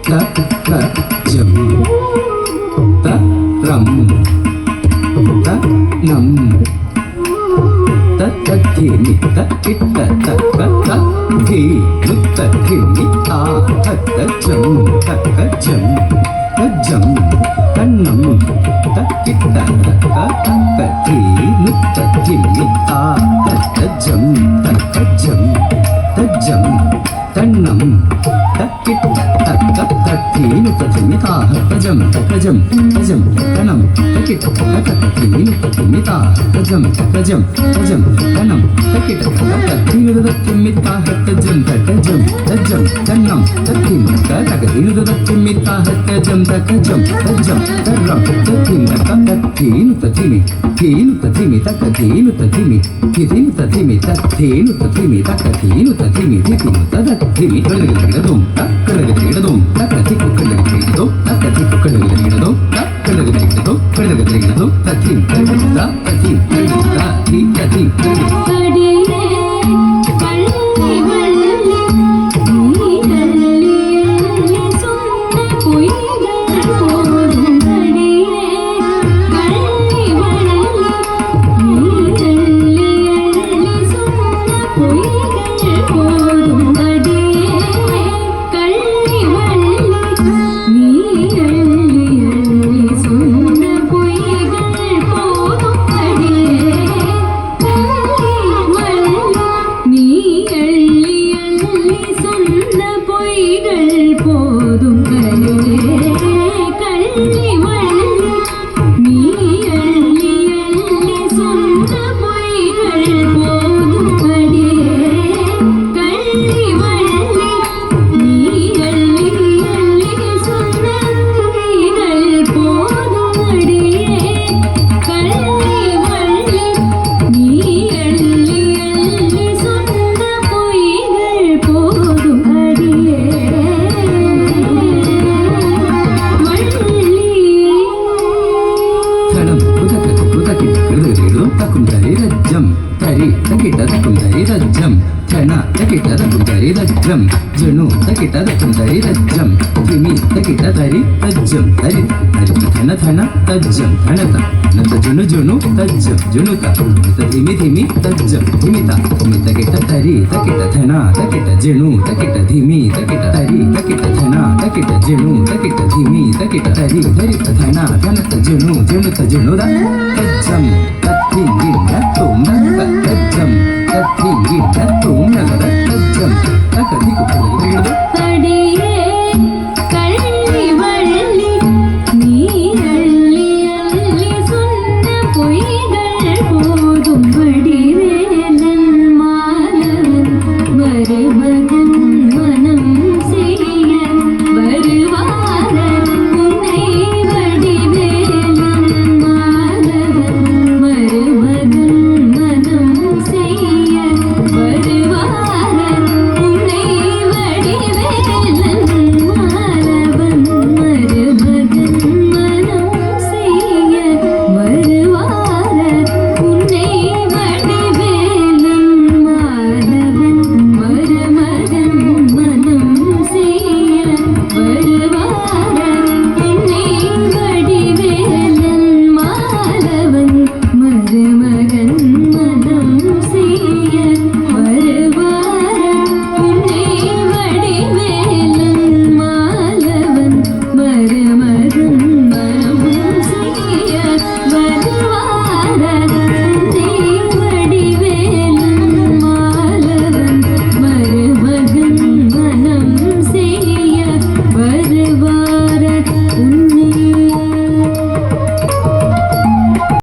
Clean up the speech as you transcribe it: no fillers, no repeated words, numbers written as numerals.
ஜம் ரம் நம் தத்தி நித்த கிட்ட தக்க தி முத்த கிண்ணி ஆ தத்த ஜம் ஜம் ஜம் கண்ணம் தக்கிட்ட தக்க தி முத்த கிண்ணி ஆ தத்த ஜம் தஜ்ஜம் தன்னம் தக்கிட்ட தக்க தீனு தஜ்ஜமிதா தஜம் தஜம் தஜம் தனம் தக்கிட்ட தக்க தீனு தஜ்ஜமிதா தஜம் தஜம் தஜம் தனம் தக்கிட்ட தக்க தீனு தஜ்ஜமிதா தஜம் தஜம் தஜம் தன்னம் தக்கிம் தக்க தீனு தஜ்ஜமிதா தஜம் தஜம் தஜம் தரம் தக்கிம் தக்க தீனு தஜ்ஜமி தீனு தஜ்ஜமி தக்க தீனு தஜ்ஜமி தீனு தஜ்ஜமி தக்க தீனு தஜ்ஜமி தக்க தீனு தஜ்ஜமி தீனு தஜ்ஜமி திமி கழுகுகிடதும் கழுகுகிடதும் தக்கத்திக்கு கழுகுகிடதும் தக்கத்திக்கு கழுகுகிடதும் கழுகுகிடதும் கழுகுகிடதும் தத்தீம் கழுகுதா தத்தீம் கழுகுதா தீ தத்தீம் கழுகுதா జను తకిట దరి రజ్జం ధిమి తకిట దరి తజ్జం దరి ధన ధన తజ్జం ధనత నత జును జును తజ్జం జునుత నత ధిమి ధిమి తజ్జం ధిమిత ధిమి తకిట దరి తకిట ధన తకిట జను తకిట ధిమి తకిట దరి తకిట ధన తకిట జను తకిట ధిమి తకిట దరి దరిత ధన ధనత జును జనుత జునుర తజ్జం తత్తింగి నత్తుం తజ్జం తత్తింగి నత్తుం నగర తజ్జం தக்கதிக்கு கழுகுகிடதும் Where